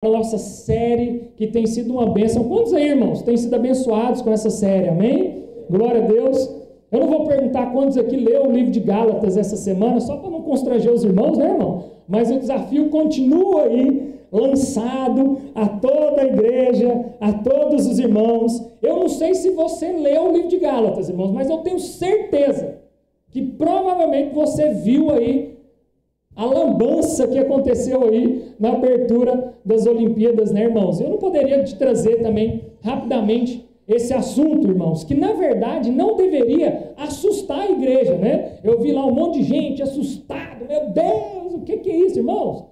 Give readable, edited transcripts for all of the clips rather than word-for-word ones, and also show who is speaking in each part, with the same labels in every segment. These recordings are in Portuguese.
Speaker 1: a nossa série, que tem sido uma bênção. Quantos aí, irmãos, têm sido abençoados com essa série? Amém? Glória a Deus. Eu não vou perguntar quantos aqui leu o livro de Gálatas essa semana, só para não constranger os irmãos, né, irmão? Mas o desafio continua aí, lançado a toda a igreja, a todos os irmãos. Eu não sei se você leu o livro de Gálatas, irmãos, mas eu tenho certeza que provavelmente você viu aí a lambança que aconteceu aí na abertura das Olimpíadas, né, irmãos? Eu não poderia te trazer também rapidamente esse assunto, irmãos, que na verdade não deveria assustar a igreja, né? Eu vi lá um monte de gente assustado, meu Deus, o que é isso, irmãos?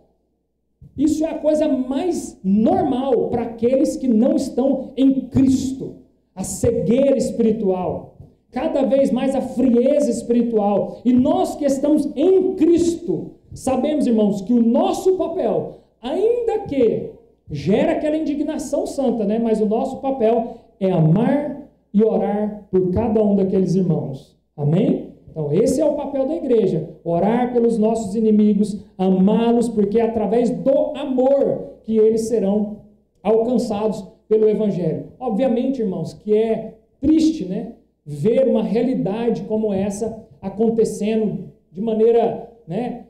Speaker 1: Isso é a coisa mais normal para aqueles que não estão em Cristo, a cegueira espiritual, cada vez mais a frieza espiritual, e nós que estamos em Cristo, sabemos, irmãos, que o nosso papel, ainda que gera aquela indignação santa, né? Mas o nosso papel é amar e orar por cada um daqueles irmãos. Amém? Então, esse é o papel da igreja. Orar pelos nossos inimigos, amá-los, porque é através do amor que eles serão alcançados pelo Evangelho. Obviamente, irmãos, que é triste, né? Ver uma realidade como essa acontecendo de maneira, né,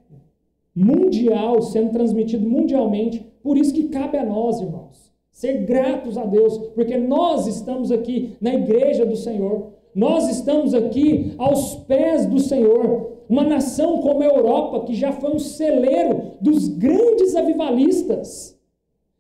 Speaker 1: mundial, sendo transmitido mundialmente. Por isso que cabe a nós, irmãos, ser gratos a Deus, porque nós estamos aqui na igreja do Senhor, nós estamos aqui aos pés do Senhor, uma nação como a Europa, que já foi um celeiro dos grandes avivalistas,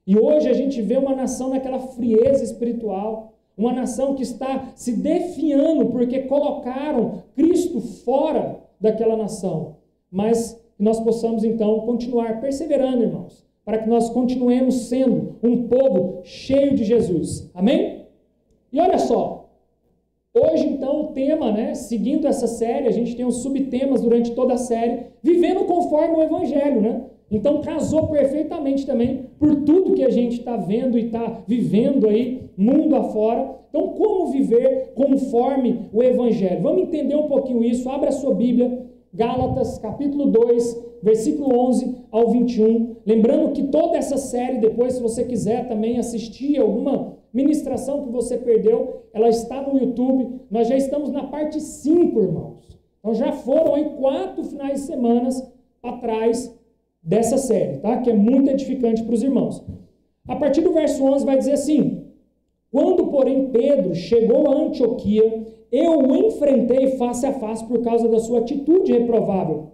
Speaker 1: e hoje a gente vê uma nação naquela frieza espiritual, uma nação que está se definhando, porque colocaram Cristo fora daquela nação, mas que nós possamos então continuar perseverando, irmãos, para que nós continuemos sendo um povo cheio de Jesus. Amém? E olha só, hoje então o tema, né, seguindo essa série, a gente tem os subtemas durante toda a série, vivendo conforme o Evangelho, né? Então casou perfeitamente também por tudo que a gente está vendo e está vivendo aí, mundo afora. Então como viver conforme o Evangelho? Vamos entender um pouquinho isso. Abra a sua Bíblia, Gálatas capítulo 2, versículo 11 ao 21. Lembrando que toda essa série, depois, se você quiser também assistir alguma ministração que você perdeu, ela está no YouTube. Nós já estamos na parte 5, irmãos. Então já foram aí 4 finais de semana atrás dessa série, tá? Que é muito edificante para os irmãos. A partir do verso 11 vai dizer assim: quando, porém, Pedro chegou a Antioquia, eu o enfrentei face a face por causa da sua atitude reprovável.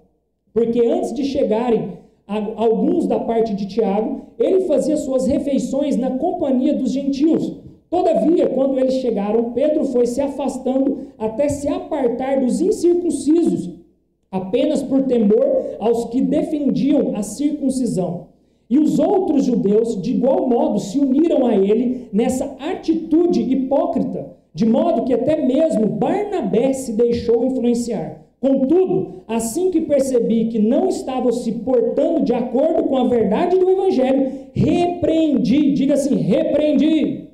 Speaker 1: Porque antes de chegarem alguns da parte de Tiago, ele fazia suas refeições na companhia dos gentios. Todavia, quando eles chegaram, Pedro foi se afastando até se apartar dos incircuncisos, apenas por temor aos que defendiam a circuncisão. E os outros judeus, de igual modo, se uniram a ele nessa atitude hipócrita, de modo que até mesmo Barnabé se deixou influenciar. Contudo, assim que percebi que não estavam se portando de acordo com a verdade do Evangelho, repreendi, diga assim, repreendi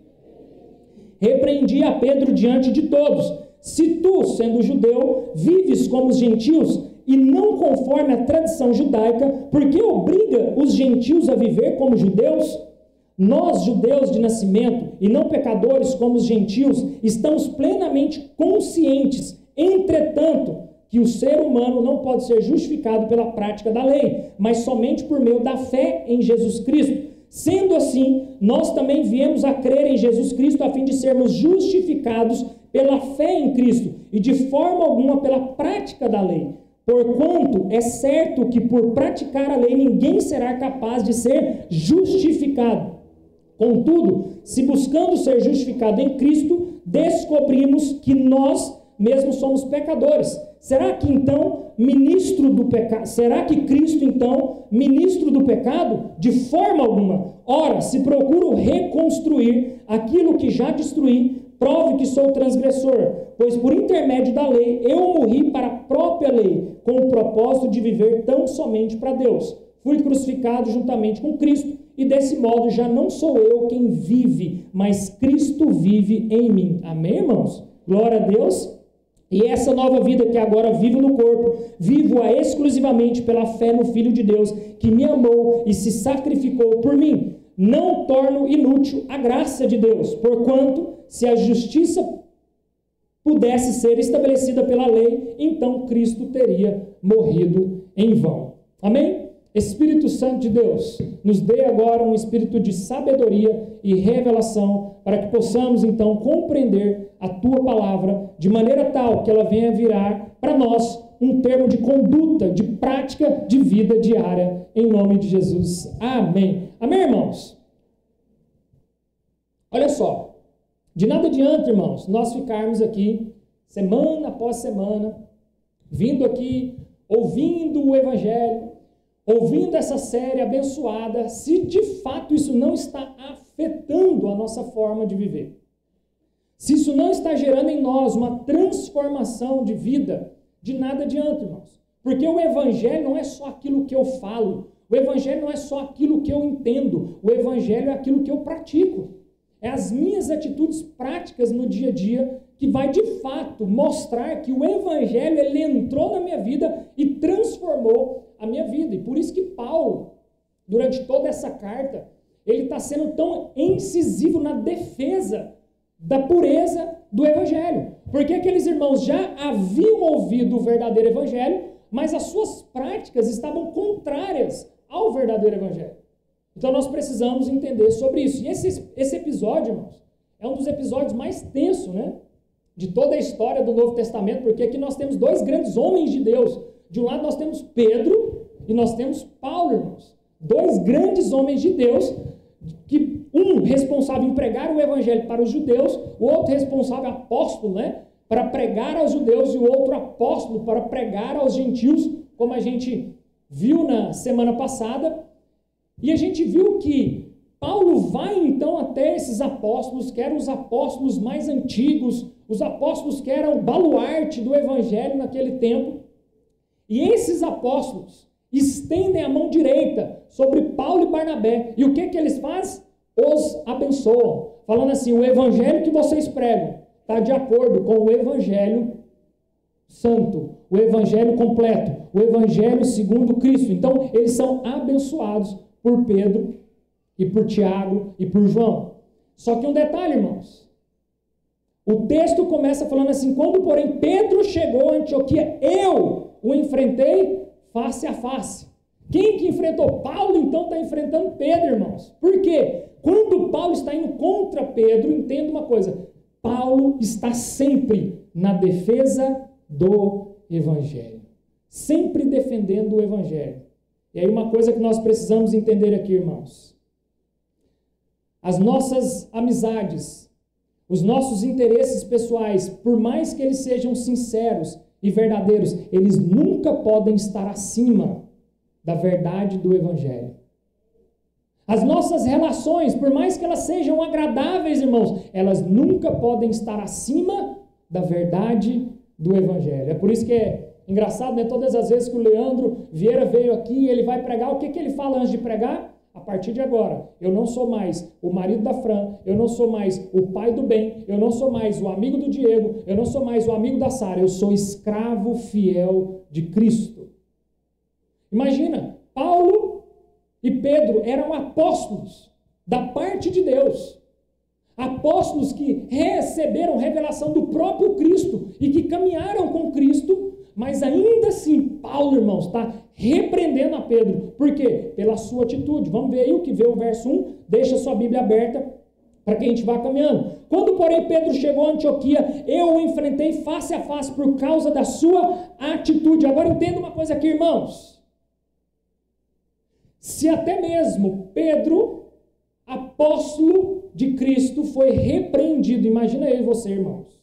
Speaker 1: a Pedro diante de todos. Se tu, sendo judeu, vives como os gentios e não conforme a tradição judaica, por que obriga os gentios a viver como judeus? Nós, judeus de nascimento e não pecadores como os gentios, estamos plenamente conscientes, entretanto, que o ser humano não pode ser justificado pela prática da lei, mas somente por meio da fé em Jesus Cristo. Sendo assim, nós também viemos a crer em Jesus Cristo a fim de sermos justificados pela fé em Cristo e de forma alguma pela prática da lei. Porquanto é certo que por praticar a lei ninguém será capaz de ser justificado. Contudo, se buscando ser justificado em Cristo, descobrimos que nós mesmos somos pecadores. Será que então ministro do pecado? Será que Cristo então ministro do pecado? De forma alguma. Ora, se procuro reconstruir aquilo que já destruí, prove que sou transgressor, pois por intermédio da lei eu morri para a própria lei, com o propósito de viver tão somente para Deus. Fui crucificado juntamente com Cristo, e desse modo já não sou eu quem vive, mas Cristo vive em mim. Amém, irmãos? Glória a Deus. E essa nova vida que agora vivo no corpo, vivo-a exclusivamente pela fé no Filho de Deus, que me amou e se sacrificou por mim. não torno inútil a graça de Deus, porquanto, se a justiça pudesse ser estabelecida pela lei, então Cristo teria morrido em vão. Amém? Espírito Santo de Deus, nos dê agora um espírito de sabedoria e revelação, para que possamos então compreender a Tua palavra, de maneira tal que ela venha virar para nós um termo de conduta, de prática de vida diária, em nome de Jesus. Amém. Amém, irmãos? Olha só, de nada adianta, irmãos, nós ficarmos aqui, semana após semana, vindo aqui, ouvindo o Evangelho, ouvindo essa série abençoada, se de fato isso não está afetando a nossa forma de viver. Se isso não está gerando em nós uma transformação de vida, de nada adianta, irmãos. Porque o Evangelho não é só aquilo que eu falo, o Evangelho não é só aquilo que eu entendo, o Evangelho é aquilo que eu pratico. É as minhas atitudes práticas no dia a dia que vai de fato mostrar que o Evangelho ele entrou na minha vida e transformou a minha vida. E por isso que Paulo, durante toda essa carta, ele está sendo tão incisivo na defesa da pureza do Evangelho. Porque aqueles irmãos já haviam ouvido o verdadeiro Evangelho, mas as suas práticas estavam contrárias ao verdadeiro Evangelho. Então nós precisamos entender sobre isso. E esse episódio, irmãos, é um dos episódios mais tensos, né, de toda a história do Novo Testamento, porque aqui nós temos dois grandes homens de Deus. De um lado nós temos Pedro e nós temos Paulo, irmãos. Dois grandes homens de Deus, que um responsável em pregar o Evangelho para os judeus, o outro responsável apóstolo, né, para pregar aos judeus, e o outro apóstolo para pregar aos gentios, como a gente viu na semana passada. E a gente viu que Paulo vai então até esses apóstolos, que eram os apóstolos mais antigos, os apóstolos que eram o baluarte do Evangelho naquele tempo. E esses apóstolos estendem a mão direita sobre Paulo e Barnabé. E o que eles fazem? Os abençoam. Falando assim, o Evangelho que vocês pregam está de acordo com o Evangelho santo, o Evangelho completo, o Evangelho segundo Cristo. Então, eles são abençoados por Pedro e por Tiago e por João. Só que um detalhe, irmãos. O texto começa falando assim, quando, porém, Pedro chegou a Antioquia, eu o enfrentei face a face. Quem que enfrentou? Paulo, então, está enfrentando Pedro, irmãos. Por quê? Quando Paulo está indo contra Pedro, entenda uma coisa, Paulo está sempre na defesa do Evangelho. Sempre defendendo o Evangelho. E aí uma coisa que nós precisamos entender aqui, irmãos. As nossas amizades, os nossos interesses pessoais, por mais que eles sejam sinceros e verdadeiros, eles nunca podem estar acima da verdade do Evangelho. As nossas relações, por mais que elas sejam agradáveis, irmãos, elas nunca podem estar acima da verdade do Evangelho. É por isso que é engraçado, né? Todas as vezes que o Leandro Vieira veio aqui, ele vai pregar, o que ele fala antes de pregar? A partir de agora, eu não sou mais o marido da Fran, eu não sou mais o pai do bem, eu não sou mais o amigo do Diego, eu não sou mais o amigo da Sara, eu sou escravo fiel de Cristo. Imagina, Paulo e Pedro eram apóstolos da parte de Deus. Apóstolos que receberam revelação do próprio Cristo e que caminharam com Cristo, mas ainda assim, Paulo, irmãos, está repreendendo a Pedro. Por quê? Pela sua atitude. Vamos ver aí o que vê o verso 1. Deixa sua Bíblia aberta para que a gente vá caminhando. Quando, porém, Pedro chegou a Antioquia, eu o enfrentei face a face por causa da sua atitude. Agora entenda uma coisa aqui, irmãos. Se até mesmo Pedro, apóstolo de Cristo, foi repreendido, imagina aí você, irmãos.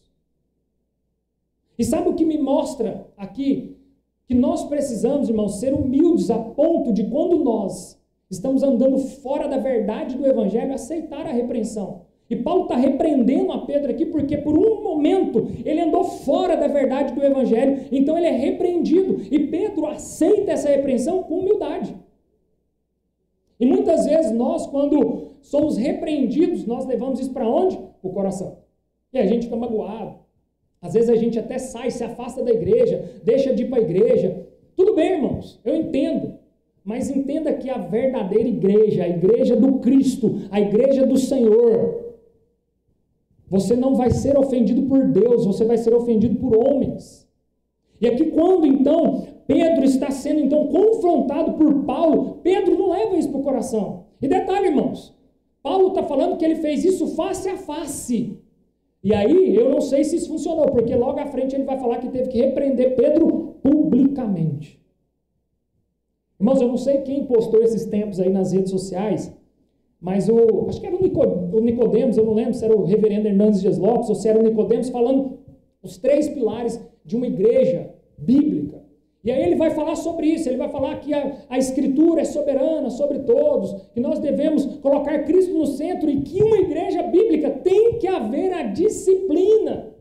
Speaker 1: E sabe o que me mostra aqui? Que nós precisamos, irmãos, ser humildes a ponto de, quando nós estamos andando fora da verdade do Evangelho, aceitar a repreensão. E Paulo está repreendendo a Pedro aqui porque por um momento ele andou fora da verdade do Evangelho, então ele é repreendido. E Pedro aceita essa repreensão com humildade. E muitas vezes nós, quando somos repreendidos, nós levamos isso para onde? Para o coração. E a gente fica magoado. Às vezes a gente até sai, se afasta da igreja, deixa de ir para a igreja. Tudo bem, irmãos, eu entendo. Mas entenda que a verdadeira igreja, a igreja do Cristo, a igreja do Senhor, você não vai ser ofendido por Deus, você vai ser ofendido por homens. E aqui quando então Pedro está sendo então confrontado por Paulo, Pedro não leva isso para o coração. E detalhe, irmãos, Paulo está falando que ele fez isso face a face. E aí eu não sei se isso funcionou, porque logo à frente ele vai falar que teve que repreender Pedro publicamente. Irmãos, eu não sei quem postou esses tempos aí nas redes sociais, mas acho que era o Nicodemos, eu não lembro se era o reverendo Hernandes Dias Lopes ou se era o Nicodemos, falando os 3 pilares de uma igreja bíblica. E aí ele vai falar sobre isso, ele vai falar que a Escritura é soberana sobre todos, que nós devemos colocar Cristo no centro e que uma igreja bíblica tem que haver a disciplina.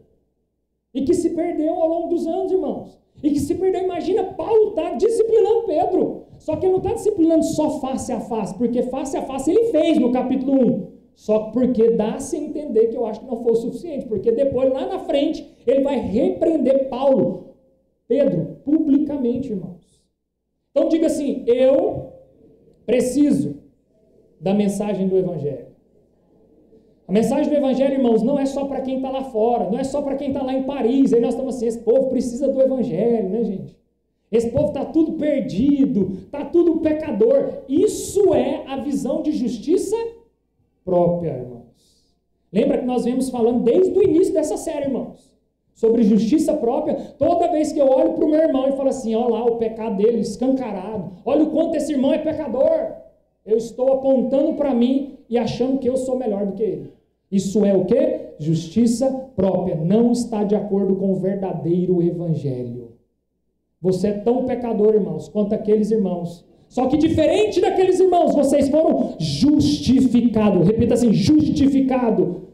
Speaker 1: E que se perdeu ao longo dos anos, irmãos. E que se perdeu, imagina, Paulo está disciplinando Pedro. Só que ele não está disciplinando só face a face, porque face a face ele fez no capítulo 1. Só porque dá-se a entender que eu acho que não foi o suficiente, porque depois, lá na frente, ele vai repreender Pedro, publicamente, irmãos. Então diga assim, eu preciso da mensagem do Evangelho. A mensagem do Evangelho, irmãos, não é só para quem está lá fora, não é só para quem está lá em Paris. Aí nós estamos assim, esse povo precisa do Evangelho, né, gente? Esse povo está tudo perdido, está tudo pecador. Isso é a visão de justiça própria, irmãos. Lembra que nós viemos falando desde o início dessa série, irmãos, sobre justiça própria. Toda vez que eu olho para o meu irmão e falo assim, olha lá o pecado dele escancarado, olha o quanto esse irmão é pecador, eu estou apontando para mim e achando que eu sou melhor do que ele. Isso é o quê? Justiça própria. Não está de acordo com o verdadeiro Evangelho. Você é tão pecador, irmãos, quanto aqueles irmãos. Só que diferente daqueles irmãos, vocês foram justificados. Repita assim, justificado.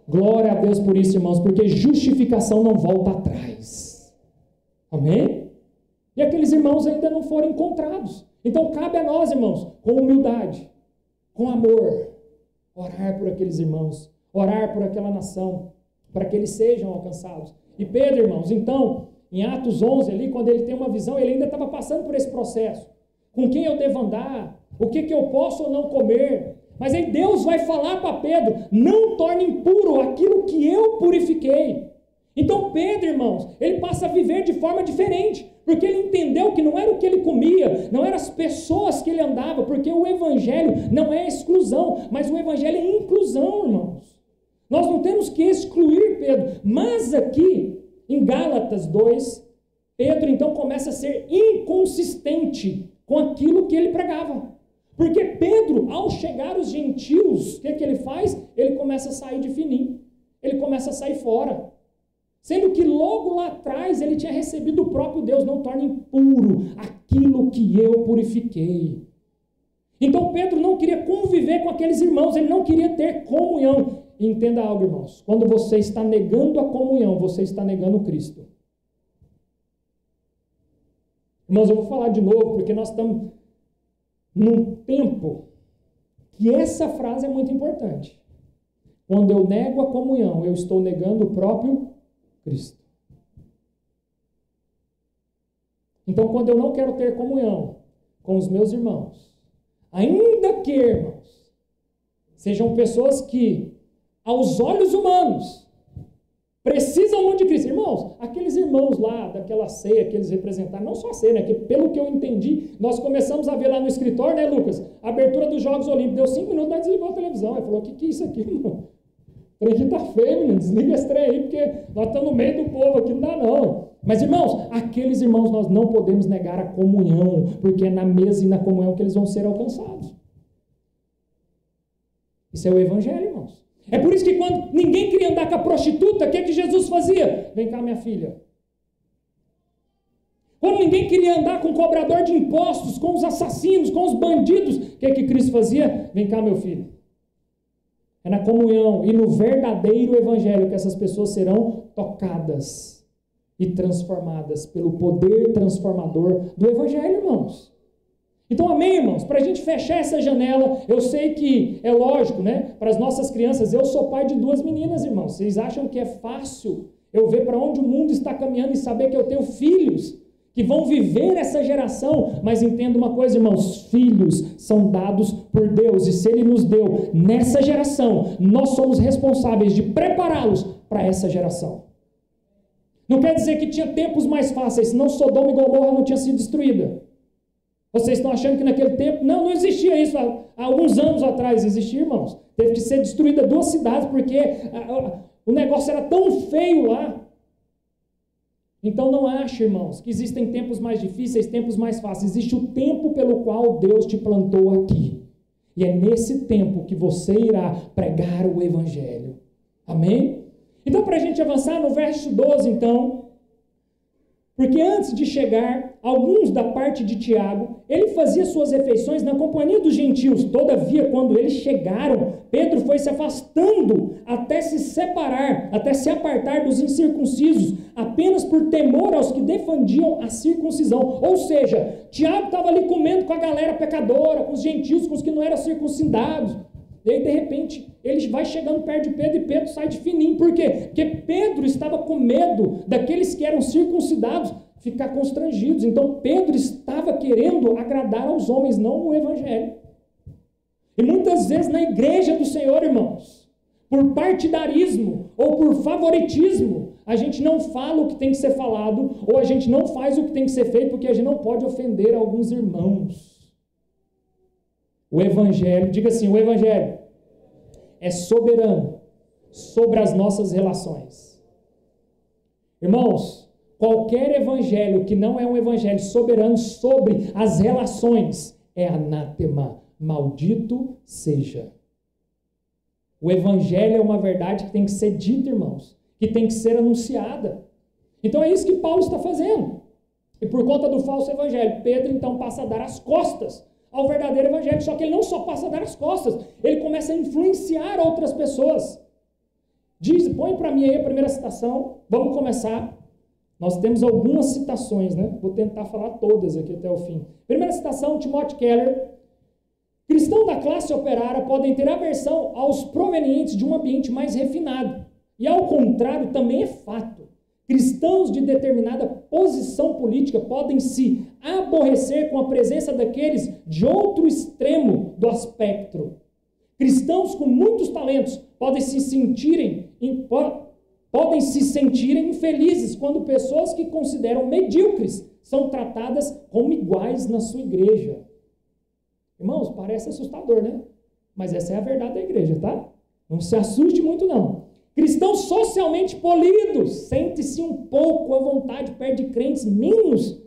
Speaker 1: Glória a Deus por isso, irmãos, porque justificação não volta atrás. Amém? E aqueles irmãos ainda não foram encontrados. Então cabe a nós, irmãos, com humildade, com amor, orar por aqueles irmãos, orar por aquela nação, para que eles sejam alcançados. E Pedro, irmãos, então, em Atos 11, ali, quando ele tem uma visão, ele ainda estava passando por esse processo. Com quem eu devo andar? O que eu posso ou não comer? Mas aí Deus vai falar para Pedro, não torne impuro aquilo que eu purifiquei. Então Pedro, irmãos, ele passa a viver de forma diferente, porque ele entendeu que não era o que ele comia, não eram as pessoas que ele andava, porque o Evangelho não é exclusão, mas o Evangelho é inclusão, irmãos. Nós não temos que excluir Pedro, mas aqui, em Gálatas 2, Pedro então começa a ser inconsistente com aquilo que ele pregava. Porque Pedro, ao chegar os gentios, o que ele faz? Ele começa a sair de fininho, ele começa a sair fora. Sendo que logo lá atrás ele tinha recebido o próprio Deus, não torne impuro aquilo que eu purifiquei. Então Pedro não queria conviver com aqueles irmãos, ele não queria ter comunhão. E entenda algo, irmãos, quando você está negando a comunhão, você está negando Cristo. Irmãos, eu vou falar de novo, porque nós estamos num tempo que essa frase é muito importante. Quando eu nego a comunhão, eu estou negando o próprio Cristo. Então, quando eu não quero ter comunhão com os meus irmãos, ainda que, irmãos, sejam pessoas que, aos olhos humanos, precisam muito de Cristo. Irmãos, aqueles irmãos lá, daquela ceia que eles representaram, não só a ceia, né? Que pelo que eu entendi, nós começamos a ver lá no escritório, né, Lucas? A abertura dos Jogos Olímpicos. Deu 5 minutos, nós desligou a televisão. Ele falou, o que é isso aqui, irmão? O trem aqui tá feio, menino. Desliga esse trem aí, porque nós estamos no meio do povo aqui, não dá não. Mas, irmãos, aqueles irmãos nós não podemos negar a comunhão, porque é na mesa e na comunhão que eles vão ser alcançados. Isso é o Evangelho, irmãos. É por isso que quando ninguém queria andar com a prostituta, o que é que Jesus fazia? Vem cá, minha filha. Quando ninguém queria andar com o cobrador de impostos, com os assassinos, com os bandidos, o que é que Cristo fazia? Vem cá, meu filho. É na comunhão e no verdadeiro Evangelho que essas pessoas serão tocadas e transformadas pelo poder transformador do Evangelho, irmãos. Então, amém, irmãos? Para a gente fechar essa janela, eu sei que é lógico, né? Para as nossas crianças, eu sou pai de 2 meninas, irmãos. Vocês acham que é fácil eu ver para onde o mundo está caminhando e saber que eu tenho filhos que vão viver essa geração, mas entenda uma coisa, irmãos, filhos são dados por Deus, e se Ele nos deu nessa geração, nós somos responsáveis de prepará-los para essa geração. Não quer dizer que tinha tempos mais fáceis, senão Sodoma e Gomorra não tinha sido destruída. Vocês estão achando que naquele tempo, não existia isso, há alguns anos atrás existia, irmãos, teve que ser destruída 2 cidades, porque o negócio era tão feio lá. Então não ache, irmãos, que existem tempos mais difíceis, tempos mais fáceis. Existe o tempo pelo qual Deus te plantou aqui. E é nesse tempo que você irá pregar o Evangelho. Amém? Então, para a gente avançar no verso 12, então, porque antes de chegar, alguns da parte de Tiago, ele fazia suas refeições na companhia dos gentios. Todavia, quando eles chegaram, Pedro foi se afastando até se separar, até se apartar dos incircuncisos, apenas por temor aos que defendiam a circuncisão. Ou seja, Tiago estava ali comendo com a galera pecadora, com os gentios, com os que não eram circuncidados. E aí, de repente, ele vai chegando perto de Pedro e Pedro sai de fininho. Por quê? Porque Pedro estava com medo daqueles que eram circuncidados ficar constrangidos. Então, Pedro estava querendo agradar aos homens, não o Evangelho. E muitas vezes na igreja do Senhor, irmãos, por partidarismo ou por favoritismo, a gente não fala o que tem que ser falado, ou a gente não faz o que tem que ser feito, porque a gente não pode ofender alguns irmãos. O Evangelho, diga assim, o Evangelho é soberano sobre as nossas relações. Irmãos, qualquer evangelho que não é um evangelho soberano sobre as relações é anátema, maldito seja. O evangelho é uma verdade que tem que ser dita, irmãos, que tem que ser anunciada. Então é isso que Paulo está fazendo. E por conta do falso evangelho, Pedro então passa a dar as costas ao verdadeiro evangelho. Só que ele não só passa a dar as costas, ele começa a influenciar outras pessoas. Põe para mim aí a primeira citação, vamos começar. Nós temos algumas citações, né? Vou tentar falar todas aqui até o fim. Primeira citação, Timothy Keller. Cristãos da classe operária podem ter aversão aos provenientes de um ambiente mais refinado. E ao contrário, também é fato. Cristãos de determinada posição política podem se aborrecer com a presença daqueles de outro extremo do espectro. Cristãos com muitos talentos podem se sentirem infelizes quando pessoas que consideram medíocres são tratadas como iguais na sua igreja. Irmãos, parece assustador, né? Mas essa é a verdade da igreja, tá? Não se assuste muito, não. Cristãos socialmente polidos sentem-se um pouco à vontade perto de crentes menos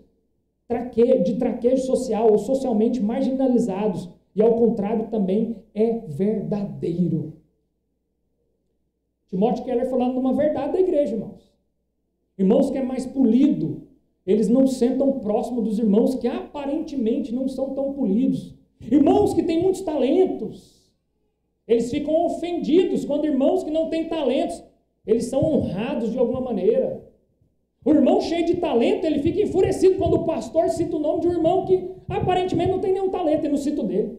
Speaker 1: de traquejo social ou socialmente marginalizados. E ao contrário também é verdadeiro. Timothy Keller falando de uma verdade da igreja, irmãos. Irmãos que é mais polido, eles não sentam próximo dos irmãos que aparentemente não são tão polidos. Irmãos que têm muitos talentos, eles ficam ofendidos quando irmãos que não têm talentos, eles são honrados de alguma maneira. O irmão cheio de talento, ele fica enfurecido quando o pastor cita o nome de um irmão que aparentemente não tem nenhum talento e não cita o dele.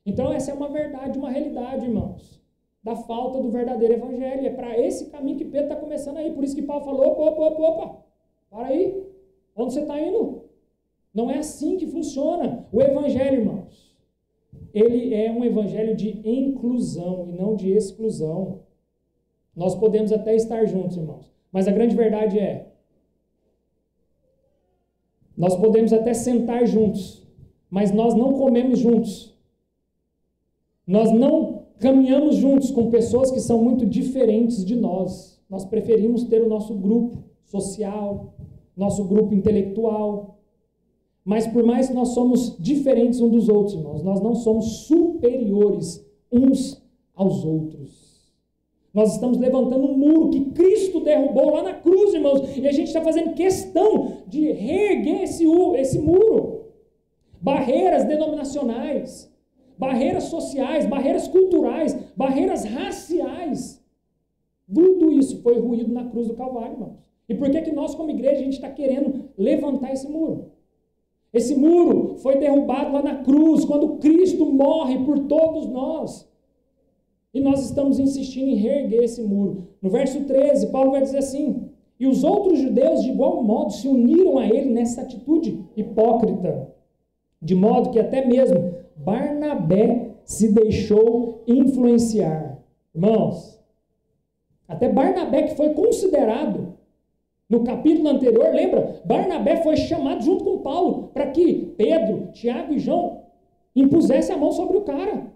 Speaker 1: Então essa é uma verdade, uma realidade, irmãos, da falta do verdadeiro evangelho. É para esse caminho que Pedro está começando aí. Por isso que Paulo falou, opa, para aí, onde você está indo? Não é assim que funciona o evangelho, irmãos. Ele é um evangelho de inclusão e não de exclusão. Nós podemos até estar juntos, irmãos, mas a grande verdade é, nós podemos até sentar juntos, mas nós não comemos juntos. Nós não caminhamos juntos com pessoas que são muito diferentes de nós. Nós preferimos ter o nosso grupo social, nosso grupo intelectual. Mas por mais que nós somos diferentes uns dos outros, irmãos, nós não somos superiores uns aos outros. Nós estamos levantando um muro que Cristo derrubou lá na cruz, irmãos, e a gente está fazendo questão de reerguer esse muro. Barreiras denominacionais, barreiras sociais, barreiras culturais, barreiras raciais. Tudo isso foi ruído na cruz do Calvário, irmãos. E por que nós, como igreja, a gente está querendo levantar esse muro? Esse muro foi derrubado lá na cruz, quando Cristo morre por todos nós. E nós estamos insistindo em reerguer esse muro. No verso 13, Paulo vai dizer assim, E os outros judeus, de igual modo, se uniram a ele nessa atitude hipócrita. De modo que até mesmo Barnabé se deixou influenciar. Irmãos, até Barnabé, que foi considerado no capítulo anterior, lembra? Barnabé foi chamado junto com Paulo para que Pedro, Tiago e João impusessem a mão sobre o cara.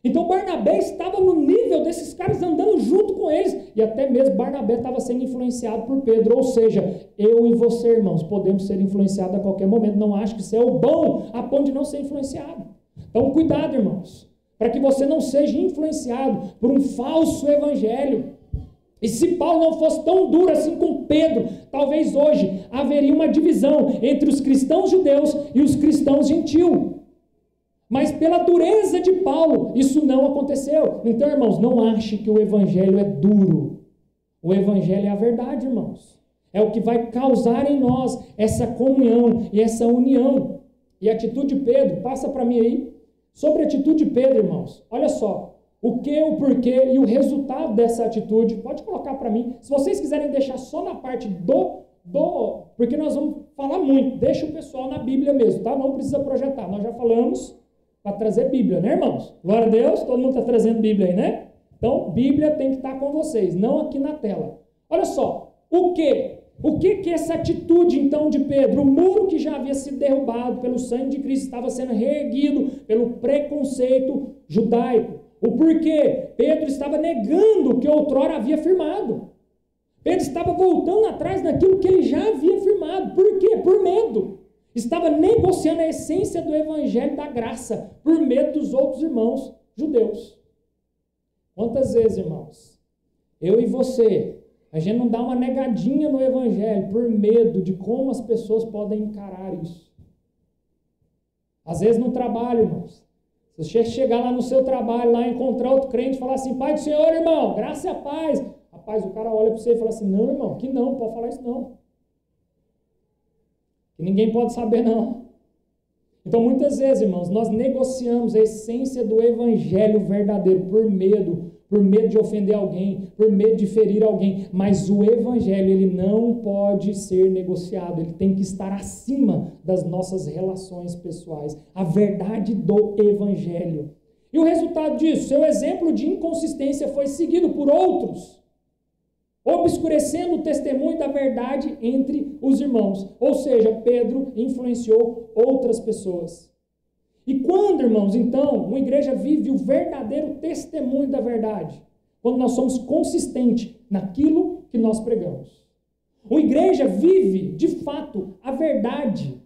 Speaker 1: Então Barnabé estava no nível desses caras, andando junto com eles, e até mesmo Barnabé estava sendo influenciado por Pedro. Ou seja, eu e você, irmãos, podemos ser influenciados a qualquer momento. Não acho que isso é o bom a ponto de não ser influenciado. Então cuidado, irmãos, para que você não seja influenciado por um falso evangelho. E se Paulo não fosse tão duro assim com Pedro, talvez hoje haveria uma divisão entre os cristãos judeus e os cristãos gentios. Mas pela dureza de Paulo, isso não aconteceu. Então, irmãos, não ache que o evangelho é duro. O evangelho é a verdade, irmãos. É o que vai causar em nós essa comunhão e essa união. E a atitude de Pedro, passa para mim aí. Sobre a atitude de Pedro, irmãos, olha só. O que, o porquê e o resultado dessa atitude, pode colocar para mim. Se vocês quiserem deixar só na parte porque nós vamos falar muito, deixa o pessoal na Bíblia mesmo, tá? Não precisa projetar, nós já falamos para trazer Bíblia, né, irmãos? Glória a Deus, todo mundo está trazendo Bíblia aí, né? Então, Bíblia tem que estar com vocês, não aqui na tela. Olha só, o que é essa atitude, então, de Pedro? O muro que já havia sido derrubado pelo sangue de Cristo estava sendo reerguido pelo preconceito judaico. O porquê? Pedro estava negando o que outrora havia afirmado. Pedro estava voltando atrás daquilo que ele já havia afirmado. Por quê? Por medo. Estava negociando a essência do evangelho da graça, por medo dos outros irmãos judeus. Quantas vezes, irmãos, eu e você, a gente não dá uma negadinha no evangelho por medo de como as pessoas podem encarar isso? Às vezes no trabalho, irmãos, se você chegar lá no seu trabalho, lá encontrar outro crente e falar assim, Pai do Senhor, irmão, graça e a paz. Rapaz, o cara olha para você e fala assim, não, irmão, que não pode falar isso não. Que ninguém pode saber não. Então, muitas vezes, irmãos, nós negociamos a essência do evangelho verdadeiro por medo de ofender alguém, por medo de ferir alguém, mas o evangelho, ele não pode ser negociado, ele tem que estar acima das nossas relações pessoais, a verdade do evangelho. E o resultado disso, seu exemplo de inconsistência foi seguido por outros, obscurecendo o testemunho da verdade entre os irmãos. Ou seja, Pedro influenciou outras pessoas. E quando, irmãos, então, uma igreja vive o verdadeiro testemunho da verdade? Quando nós somos consistentes naquilo que nós pregamos. Uma igreja vive, de fato, a verdade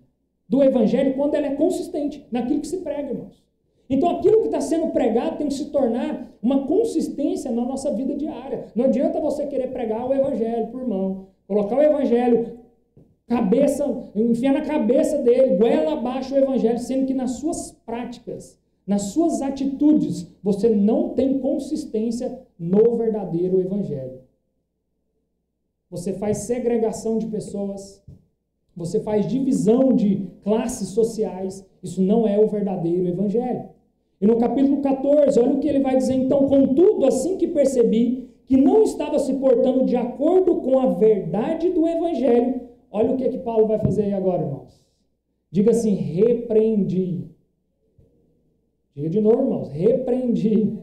Speaker 1: do evangelho quando ela é consistente naquilo que se prega, irmãos. Então, aquilo que está sendo pregado tem que se tornar uma consistência na nossa vida diária. Não adianta você querer pregar o evangelho por mão, colocar o evangelho, enfiar na cabeça dele, goela abaixo o evangelho, sendo que nas suas práticas, nas suas atitudes, você não tem consistência no verdadeiro evangelho. Você faz segregação de pessoas, você faz divisão de classes sociais, isso não é o verdadeiro evangelho. E no capítulo 14, olha o que ele vai dizer, então, contudo, assim que percebi que não estava se portando de acordo com a verdade do evangelho, olha o que Paulo vai fazer aí agora, irmãos. Diga assim, repreendi. Diga de novo, irmãos, repreendi.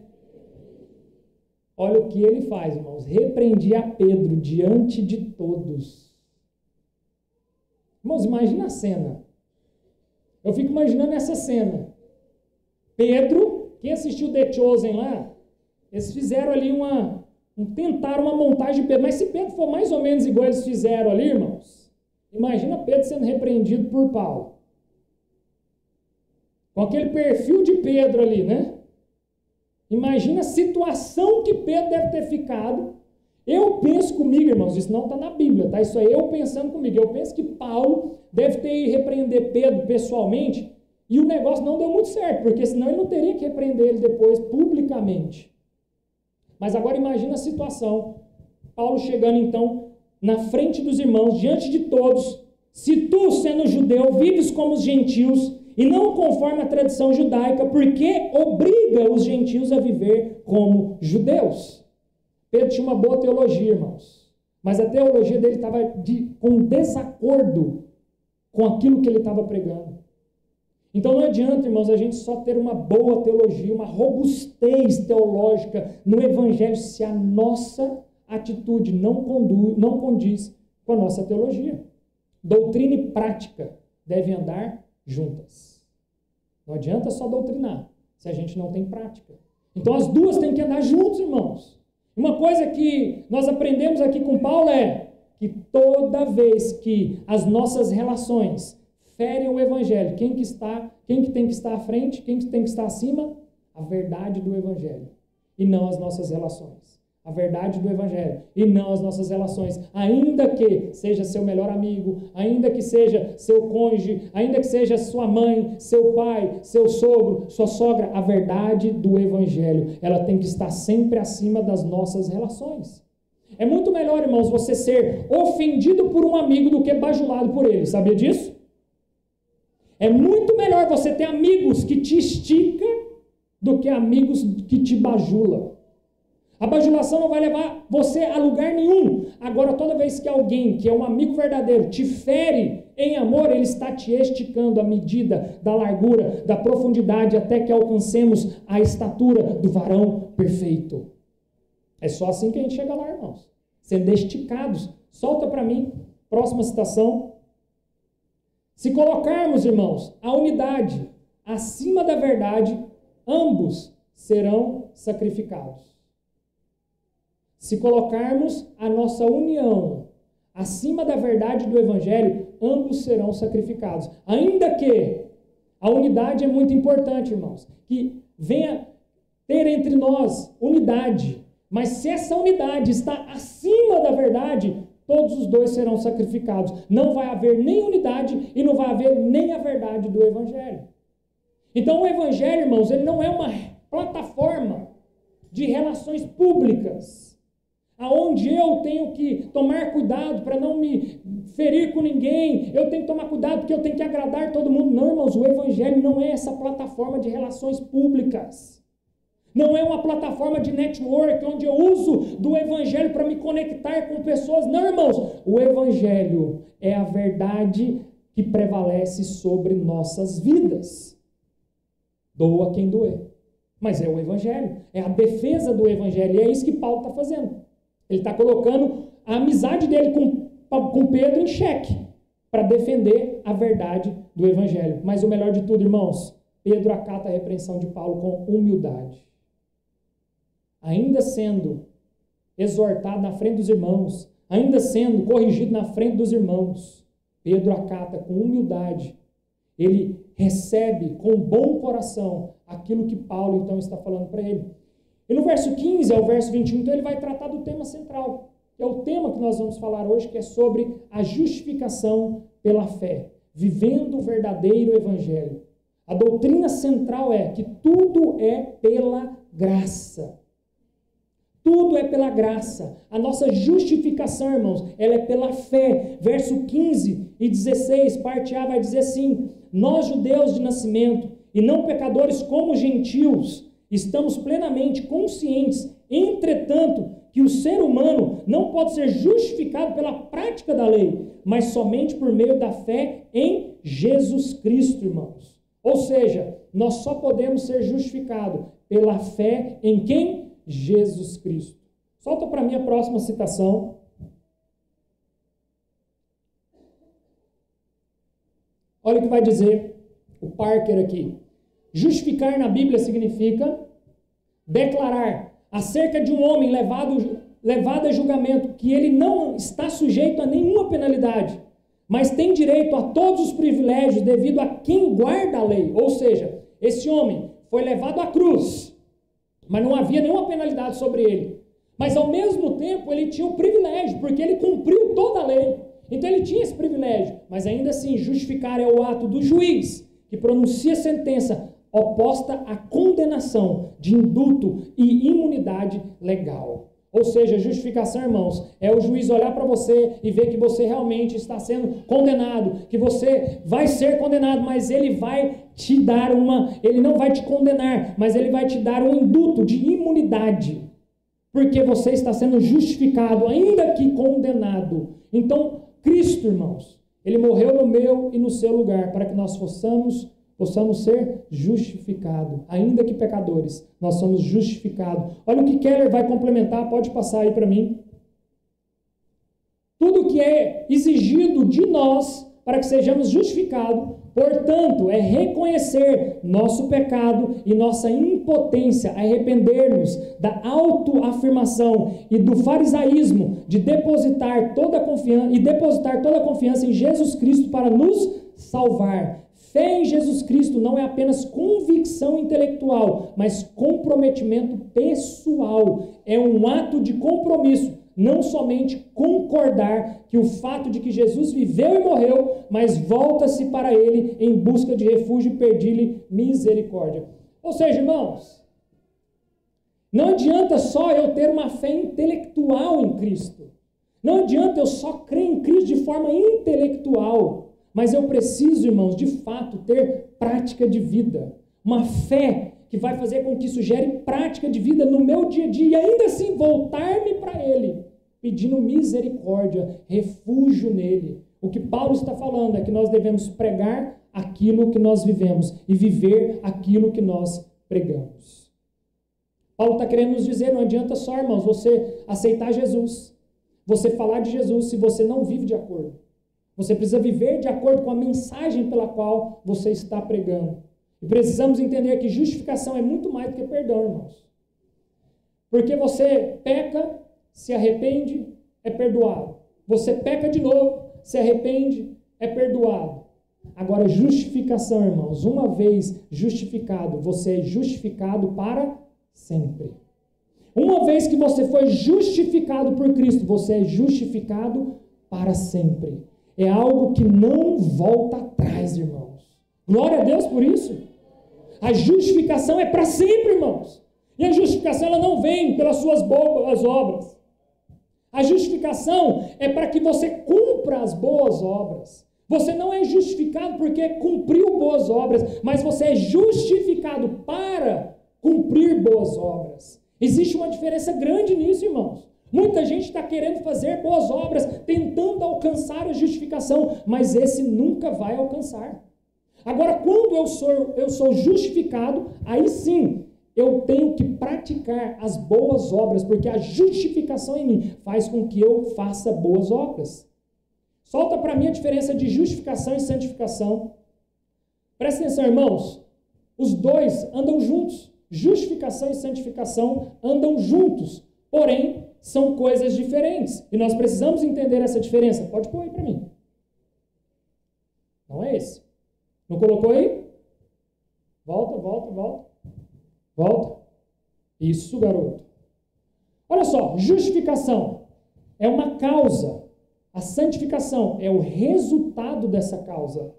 Speaker 1: Olha o que ele faz, irmãos, repreendi a Pedro diante de todos. Irmãos, imagina a cena. Eu fico imaginando essa cena. Pedro, quem assistiu The Chosen lá, eles fizeram ali tentaram uma montagem de Pedro, mas se Pedro for mais ou menos igual eles fizeram ali, irmãos, imagina Pedro sendo repreendido por Paulo. Com aquele perfil de Pedro ali, né? Imagina a situação que Pedro deve ter ficado. Eu penso comigo, irmãos, isso não está na Bíblia, tá? Isso é eu pensando comigo. Eu penso que Paulo deve ter ido repreender Pedro pessoalmente e o negócio não deu muito certo, porque senão ele não teria que repreender ele depois publicamente. Mas agora imagina a situação. Paulo chegando então na frente dos irmãos, diante de todos. Se tu, sendo judeu, vives como os gentios e não conforme a tradição judaica, porque obriga os gentios a viver como judeus. Pedro tinha uma boa teologia, irmãos. mas a teologia dele estava com desacordo com aquilo que ele estava pregando. Então não adianta, irmãos, a gente só ter uma boa teologia, uma robustez teológica no Evangelho, se a nossa atitude não condiz com a nossa teologia. Doutrina e prática devem andar juntas. Não adianta só doutrinar, se a gente não tem prática. Então as duas têm que andar juntos, irmãos. Uma coisa que nós aprendemos aqui com Paulo é que toda vez que as nossas relações ferem o Evangelho, quem que tem que estar à frente, quem que tem que estar acima? A verdade do Evangelho, e não as nossas relações. A verdade do Evangelho, e não as nossas relações. Ainda que seja seu melhor amigo, ainda que seja seu cônjuge, ainda que seja sua mãe, seu pai, seu sogro, sua sogra, a verdade do Evangelho, ela tem que estar sempre acima das nossas relações. É muito melhor, irmãos, você ser ofendido por um amigo do que bajulado por ele. Sabia disso? É muito melhor você ter amigos que te esticam do que amigos que te bajulam. A bajulação não vai levar você a lugar nenhum. Agora, toda vez que alguém, que é um amigo verdadeiro, te fere em amor, ele está te esticando a medida da largura, da profundidade, até que alcancemos a estatura do varão perfeito. É só assim que a gente chega lá, irmãos. Sendo esticados. Solta para mim. Próxima citação. Se colocarmos, irmãos, a unidade acima da verdade, ambos serão sacrificados. Se colocarmos a nossa união acima da verdade do Evangelho, ambos serão sacrificados. Ainda que a unidade é muito importante, irmãos, que venha ter entre nós unidade, mas se essa unidade está acima da verdade, todos os dois serão sacrificados. Não vai haver nem unidade e não vai haver nem a verdade do Evangelho. Então o Evangelho, irmãos, ele não é uma plataforma de relações públicas, aonde eu tenho que tomar cuidado para não me ferir com ninguém, eu tenho que tomar cuidado porque eu tenho que agradar todo mundo. Não, irmãos, o Evangelho não é essa plataforma de relações públicas. Não é uma plataforma de network, onde eu uso do Evangelho para me conectar com pessoas. Não, irmãos, o Evangelho é a verdade que prevalece sobre nossas vidas. Doa quem doer. Mas é o Evangelho, é a defesa do Evangelho, e é isso que Paulo está fazendo. Ele está colocando a amizade dele com Pedro em xeque, para defender a verdade do Evangelho. Mas o melhor de tudo, irmãos, Pedro acata a repreensão de Paulo com humildade. Ainda sendo exortado na frente dos irmãos, ainda sendo corrigido na frente dos irmãos, Pedro acata com humildade. Ele recebe com bom coração aquilo que Paulo então está falando para ele. E no verso 15 ao verso 21, então ele vai tratar do tema central, que é o tema que nós vamos falar hoje, que é sobre a justificação pela fé, vivendo o verdadeiro Evangelho. A doutrina central é que tudo é pela graça. Tudo é pela graça. A nossa justificação, irmãos, ela é pela fé. Verso 15 e 16, parte A vai dizer assim: nós, judeus de nascimento, e não pecadores como gentios, estamos plenamente conscientes, entretanto, que o ser humano não pode ser justificado pela prática da lei, mas somente por meio da fé em Jesus Cristo, irmãos. Ou seja, nós só podemos ser justificados pela fé em quem? Jesus Cristo. Solta para mim a próxima citação. Olha o que vai dizer o Parker aqui. Justificar na Bíblia significa declarar acerca de um homem levado a julgamento que ele não está sujeito a nenhuma penalidade, mas tem direito a todos os privilégios devido a quem guarda a lei. Ou seja, esse homem foi levado à cruz, mas não havia nenhuma penalidade sobre ele. Mas ao mesmo tempo ele tinha o privilégio, porque ele cumpriu toda a lei. Então ele tinha esse privilégio. Mas ainda assim, justificar é o ato do juiz que pronuncia sentença oposta à condenação de indulto e imunidade legal. Ou seja, justificação, irmãos, é o juiz olhar para você e ver que você realmente está sendo condenado, que você vai ser condenado, mas ele vai te dar ele não vai te condenar, mas ele vai te dar um indulto de imunidade. porque você está sendo justificado, ainda que condenado. Então, Cristo, irmãos, Ele morreu no meu e no seu lugar, para que nós possamos ser justificados. Ainda que pecadores, nós somos justificados. Olha o que Keller vai complementar, pode passar aí para mim. Tudo que é exigido de nós para que sejamos justificados, portanto, é reconhecer nosso pecado e nossa impotência, arrepender-nos da autoafirmação e do farisaísmo de depositar toda a confiança em Jesus Cristo para nos salvar. Fé em Jesus Cristo não é apenas convicção intelectual, mas comprometimento pessoal. É um ato de compromisso. Não somente concordar que o fato de que Jesus viveu e morreu, mas volta-se para Ele em busca de refúgio e pedir-lhe misericórdia. Ou seja, irmãos, não adianta só eu ter uma fé intelectual em Cristo. Não adianta eu só crer em Cristo de forma intelectual. Mas eu preciso, irmãos, de fato, ter prática de vida. Uma fé que vai fazer com que isso gere prática de vida no meu dia a dia. E ainda assim voltar-me para Ele, pedindo misericórdia, refúgio nele. O que Paulo está falando é que nós devemos pregar aquilo que nós vivemos e viver aquilo que nós pregamos. Paulo está querendo nos dizer, não adianta só, irmãos, você aceitar Jesus, você falar de Jesus se você não vive de acordo. Você precisa viver de acordo com a mensagem pela qual você está pregando. E precisamos entender que justificação é muito mais do que perdão, irmãos. Porque você peca, se arrepende, é perdoado. Você peca de novo, se arrepende, é perdoado. Agora, justificação, irmãos, uma vez justificado, você é justificado para sempre. Uma vez que você foi justificado por Cristo, você é justificado para sempre. É algo que não volta atrás, irmãos. Glória a Deus por isso. A justificação é para sempre, irmãos. E a justificação ela não vem pelas suas boas obras. A justificação é para que você cumpra as boas obras. Você não é justificado porque cumpriu boas obras, mas você é justificado para cumprir boas obras. Existe uma diferença grande nisso, irmãos. Muita gente está querendo fazer boas obras, tentando alcançar a justificação, mas esse nunca vai alcançar. Agora, quando eu sou justificado, aí sim, eu tenho que praticar as boas obras, porque a justificação em mim faz com que eu faça boas obras. Solta para mim a diferença de justificação e santificação. Presta atenção, irmãos. Os dois andam juntos. Justificação e santificação andam juntos. Porém, são coisas diferentes. E nós precisamos entender essa diferença. Pode pôr aí para mim. Não é esse. Não colocou aí? Volta. Isso, garoto. Olha só, justificação é uma causa. A santificação é o resultado dessa causa.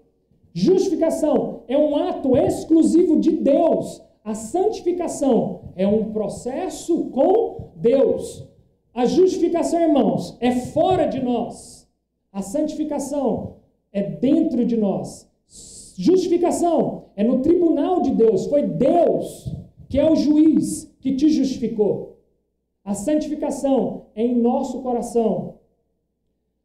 Speaker 1: Justificação é um ato exclusivo de Deus. A santificação é um processo com Deus. A justificação, irmãos, é fora de nós. A santificação é dentro de nós. Justificação é no tribunal de Deus. Foi Deus que é o juiz que te justificou. A santificação é em nosso coração.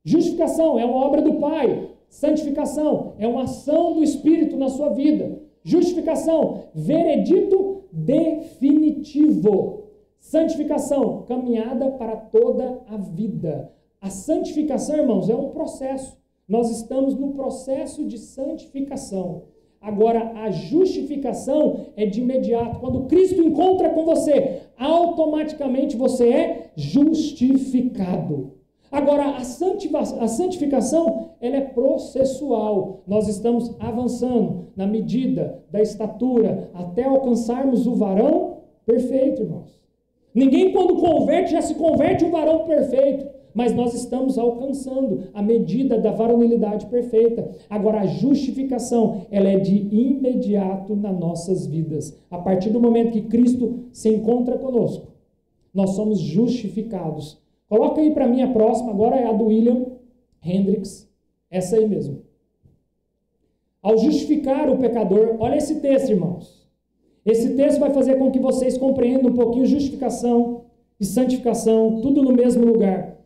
Speaker 1: Justificação é uma obra do Pai. Santificação é uma ação do Espírito na sua vida. Justificação, veredito definitivo. Santificação, caminhada para toda a vida. A santificação, irmãos, é um processo. Nós estamos no processo de santificação. Agora, a justificação é de imediato. Quando Cristo encontra com você, automaticamente você é justificado. Agora, a santificação, ela é processual. Nós estamos avançando na medida da estatura até alcançarmos o varão perfeito, irmãos. Ninguém, quando converte, já se converte um varão perfeito. Mas nós estamos alcançando a medida da varonilidade perfeita. Agora, a justificação, ela é de imediato nas nossas vidas. A partir do momento que Cristo se encontra conosco, nós somos justificados. Coloca aí para mim a próxima, agora é a do William Hendricks. Essa aí mesmo. Ao justificar o pecador, olha esse texto, irmãos. Esse texto vai fazer com que vocês compreendam um pouquinho justificação, e santificação, tudo no mesmo lugar.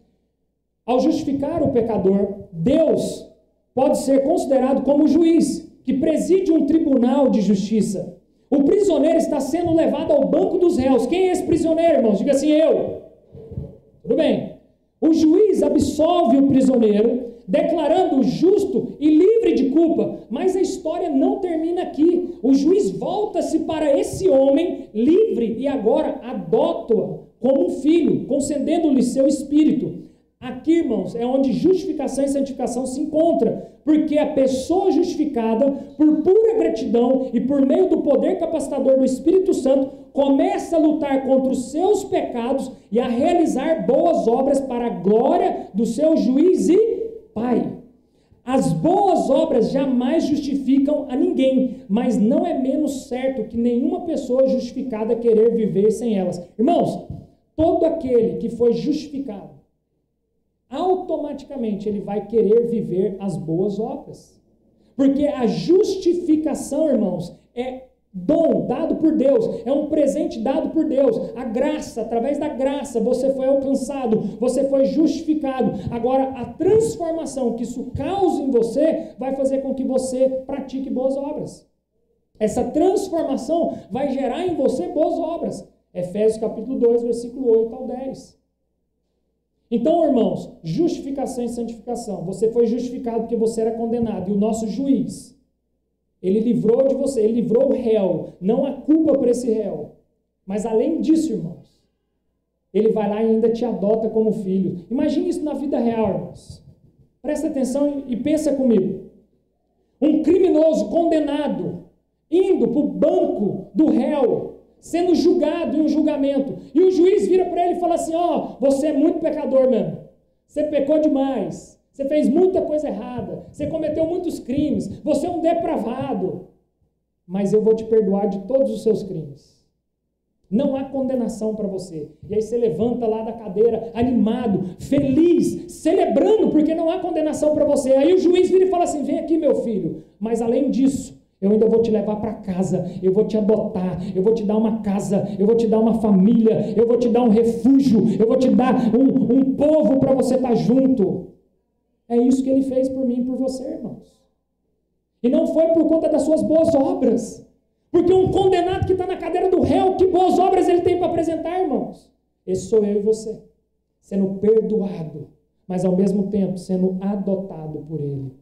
Speaker 1: Ao justificar o pecador, Deus pode ser considerado como juiz, que preside um tribunal de justiça. O prisioneiro está sendo levado ao banco dos réus. Quem é esse prisioneiro, irmãos? Diga assim, eu. Tudo bem. O juiz absolve o prisioneiro, declarando-o justo e livre de culpa. Mas a história não termina aqui. O juiz volta-se para esse homem livre e agora adota-o como um filho, concedendo-lhe seu espírito. Aqui, irmãos, é onde justificação e santificação se encontram, porque a pessoa justificada, por pura gratidão e por meio do poder capacitador do Espírito Santo, começa a lutar contra os seus pecados e a realizar boas obras para a glória do seu juiz e Pai. As boas obras jamais justificam a ninguém, mas não é menos certo que nenhuma pessoa justificada querer viver sem elas. Irmãos, todo aquele que foi justificado, automaticamente ele vai querer viver as boas obras. Porque a justificação, irmãos, é dom dado por Deus, é um presente dado por Deus. A graça, através da graça, você foi alcançado, você foi justificado. Agora, a transformação que isso causa em você vai fazer com que você pratique boas obras. Essa transformação vai gerar em você boas obras. Efésios capítulo 2, versículo 8 ao 10. Então, irmãos, justificação e santificação. Você foi justificado porque você era condenado. E o nosso juiz, ele livrou de você, ele livrou o réu. Não há culpa por esse réu. Mas além disso, irmãos, ele vai lá e ainda te adota como filho. Imagine isso na vida real, irmãos. Presta atenção e pensa comigo. Um criminoso condenado, indo para o banco do réu, sendo julgado em um julgamento, e o juiz vira para ele e fala assim, você é muito pecador mesmo, você pecou demais, você fez muita coisa errada, você cometeu muitos crimes, você é um depravado, mas eu vou te perdoar de todos os seus crimes, não há condenação para você. E aí você levanta lá da cadeira, animado, feliz, celebrando, porque não há condenação para você. Aí o juiz vira e fala assim, vem aqui meu filho, mas além disso, eu ainda vou te levar para casa, eu vou te adotar, eu vou te dar uma casa, eu vou te dar uma família, eu vou te dar um refúgio, eu vou te dar um povo para você estar junto. É isso que ele fez por mim e por você, irmãos. E não foi por conta das suas boas obras, porque um condenado que está na cadeira do réu, que boas obras ele tem para apresentar, irmãos? Esse sou eu e você, sendo perdoado, mas ao mesmo tempo sendo adotado por ele.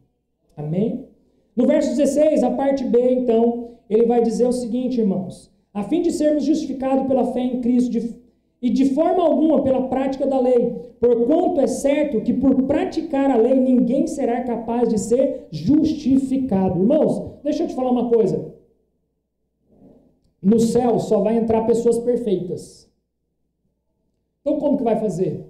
Speaker 1: Amém? No verso 16, a parte B, então, ele vai dizer o seguinte, irmãos, a fim de sermos justificados pela fé em Cristo e de forma alguma pela prática da lei, porquanto é certo que por praticar a lei ninguém será capaz de ser justificado. Irmãos, deixa eu te falar uma coisa. No céu só vai entrar pessoas perfeitas. Então como que vai fazer?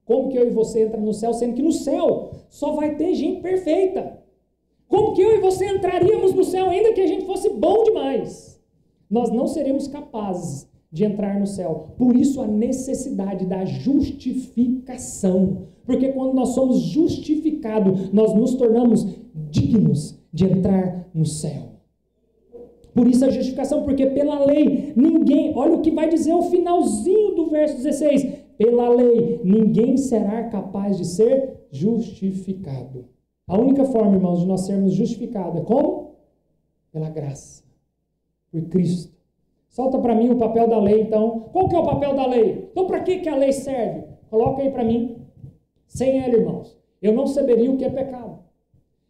Speaker 1: Como que eu e você entram no céu, sendo que no céu só vai ter gente perfeita? Como que eu e você entraríamos no céu, ainda que a gente fosse bom demais? Nós não seremos capazes de entrar no céu. Por isso a necessidade da justificação. Porque quando nós somos justificados, nós nos tornamos dignos de entrar no céu. Por isso a justificação, porque pela lei ninguém, olha o que vai dizer o finalzinho do verso 16, pela lei ninguém será capaz de ser justificado. A única forma, irmãos, de nós sermos justificados é como? Pela graça, por Cristo. Solta para mim o papel da lei, então. Qual que é o papel da lei? Então, para que a lei serve? Coloca aí para mim. Sem ela, irmãos, eu não saberia o que é pecado.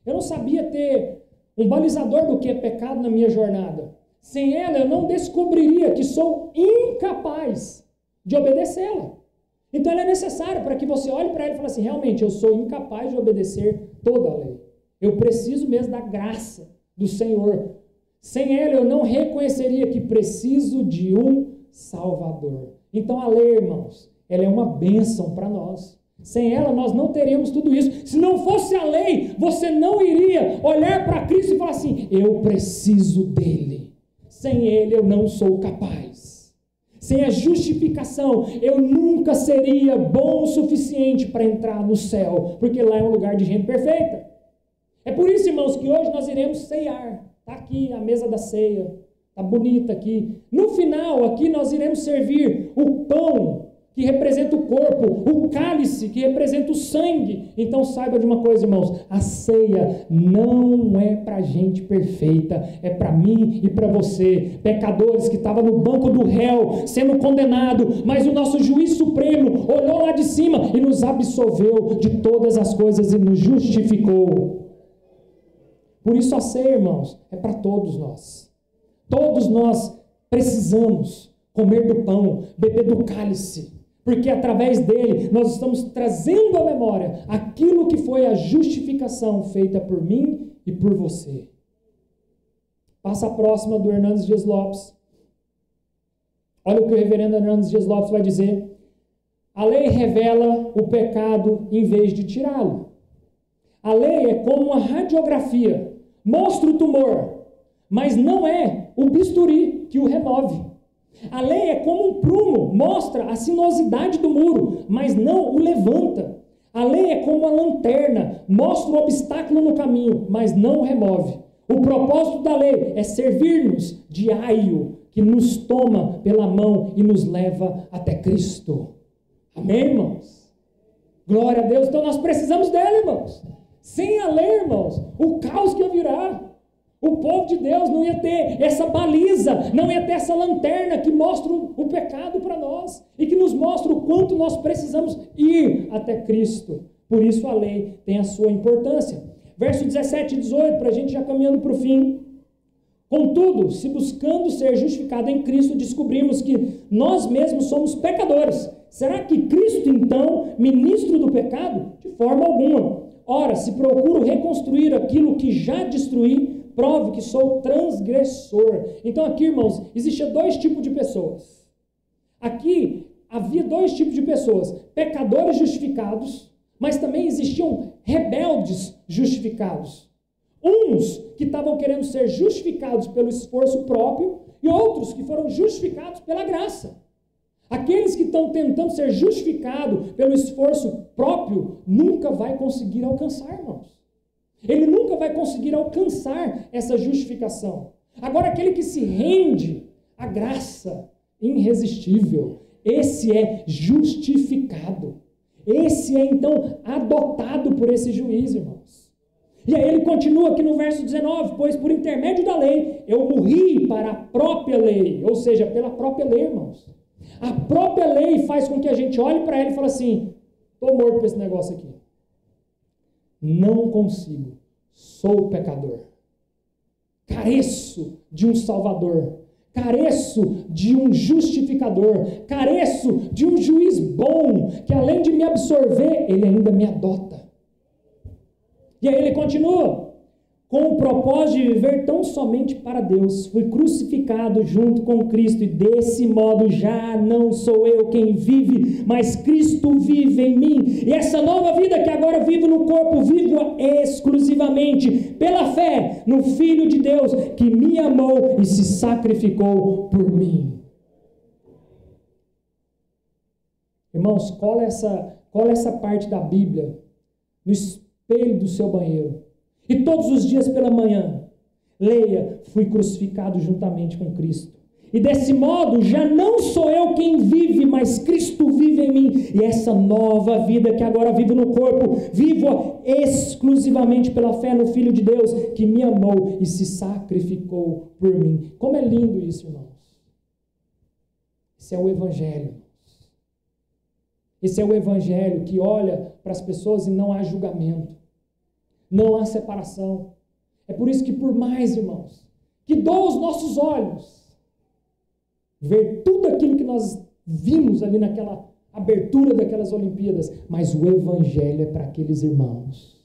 Speaker 1: Eu não sabia ter um balizador do que é pecado na minha jornada. Sem ela, eu não descobriria que sou incapaz de obedecê-la. Então ela é necessária para que você olhe para ela e fale assim, realmente, eu sou incapaz de obedecer toda a lei. Eu preciso mesmo da graça do Senhor. Sem ela eu não reconheceria que preciso de um Salvador. Então a lei, irmãos, ela é uma bênção para nós. Sem ela nós não teríamos tudo isso. Se não fosse a lei, você não iria olhar para Cristo e falar assim, eu preciso dele. Sem ele eu não sou capaz. Sem a justificação, eu nunca seria bom o suficiente para entrar no céu, porque lá é um lugar de gente perfeita. É por isso, irmãos, que hoje nós iremos ceiar. Está aqui a mesa da ceia. Está bonita aqui. No final, aqui nós iremos servir o pão, que representa o corpo, o cálice, que representa o sangue. Então saiba de uma coisa, irmãos, a ceia não é para gente perfeita, é para mim e para você, pecadores que estavam no banco do réu, sendo condenado, mas o nosso juiz supremo olhou lá de cima e nos absolveu de todas as coisas e nos justificou. Por isso a ceia, irmãos, é para todos nós. Todos nós precisamos comer do pão, beber do cálice, porque através dele nós estamos trazendo à memória aquilo que foi a justificação feita por mim e por você. Passa a próxima do Hernandes Dias Lopes. Olha o que o reverendo Hernandes Dias Lopes vai dizer. A lei revela o pecado em vez de tirá-lo. A lei é como uma radiografia, mostra o tumor, mas não é o bisturi que o remove. A lei é como um prumo, mostra a sinuosidade do muro, mas não o levanta. A lei é como uma lanterna, mostra o obstáculo no caminho, mas não o remove. O propósito da lei é servir-nos de aio, que nos toma pela mão e nos leva até Cristo. Amém, irmãos? Glória a Deus. Então nós precisamos dela, irmãos. Sem a lei, irmãos, o caos que virá. O povo de Deus não ia ter essa baliza, não ia ter essa lanterna que mostra o pecado para nós e que nos mostra o quanto nós precisamos ir até Cristo. Por isso a lei tem a sua importância. Verso 17 e 18, para a gente já caminhando para o fim. Contudo, se buscando ser justificado em Cristo, descobrimos que nós mesmos somos pecadores. Será que Cristo, então, ministro do pecado? De forma alguma. Ora, se procuro reconstruir aquilo que já destruí, prove que sou transgressor. Então aqui, irmãos, existiam dois tipos de pessoas. Aqui havia dois tipos de pessoas. Pecadores justificados, mas também existiam rebeldes justificados. Uns que estavam querendo ser justificados pelo esforço próprio e outros que foram justificados pela graça. Aqueles que estão tentando ser justificados pelo esforço próprio nunca vai conseguir alcançar, irmãos. Ele nunca vai conseguir alcançar essa justificação. Agora, aquele que se rende à graça irresistível, esse é justificado. Esse é, então, adotado por esse juiz, irmãos. E aí ele continua aqui no verso 19, pois por intermédio da lei, eu morri para a própria lei, ou seja, pela própria lei, irmãos. A própria lei faz com que a gente olhe para ela e fale assim, estou morto para esse negócio aqui. Não consigo, sou pecador, careço de um salvador, careço de um justificador, careço de um juiz bom, que além de me absorver, ele ainda me adota. E aí ele continua, com o propósito de viver tão somente para Deus, fui crucificado junto com Cristo, e desse modo já não sou eu quem vive, mas Cristo vive em mim, e essa nova vida que agora vivo no corpo, vivo exclusivamente pela fé no Filho de Deus, que me amou e se sacrificou por mim. Irmãos, cola essa parte da Bíblia no espelho do seu banheiro. E todos os dias pela manhã, leia, fui crucificado juntamente com Cristo. E desse modo, já não sou eu quem vive, mas Cristo vive em mim. E essa nova vida que agora vivo no corpo, vivo exclusivamente pela fé no Filho de Deus, que me amou e se sacrificou por mim. Como é lindo isso, irmãos. Esse é o Evangelho. Esse é o Evangelho que olha para as pessoas e não há julgamento. Não há separação. É por isso que, por mais, irmãos, que dou os nossos olhos ver tudo aquilo que nós vimos ali naquela abertura daquelas Olimpíadas, mas o Evangelho é para aqueles irmãos.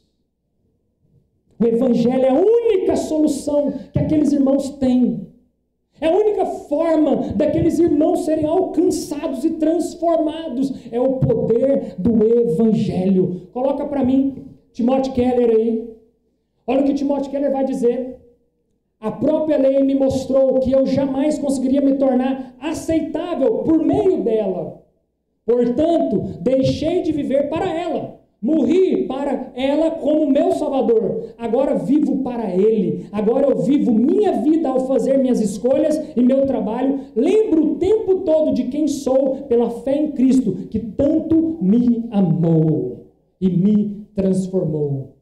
Speaker 1: O Evangelho é a única solução que aqueles irmãos têm. É a única forma daqueles irmãos serem alcançados e transformados. É o poder do Evangelho. Coloca para mim Timothy Keller aí. Olha o que Timothy Keller vai dizer. A própria lei me mostrou que eu jamais conseguiria me tornar aceitável por meio dela. Portanto, deixei de viver para ela. Morri para ela como meu Salvador. Agora vivo para Ele. Agora eu vivo minha vida ao fazer minhas escolhas e meu trabalho. Lembro o tempo todo de quem sou pela fé em Cristo, que tanto me amou e me transformou.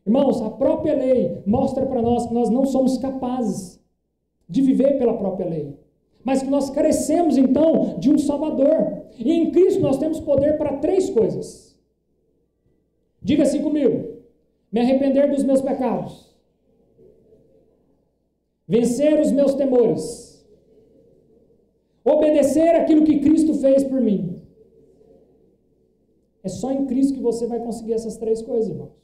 Speaker 1: Irmãos, a própria lei mostra para nós que nós não somos capazes de viver pela própria lei, mas que nós carecemos então de um Salvador. E em Cristo nós temos poder para 3 coisas. Diga assim comigo: me arrepender dos meus pecados, vencer os meus temores, obedecer aquilo que Cristo fez por mim. É só em Cristo que você vai conseguir essas 3 coisas, irmãos.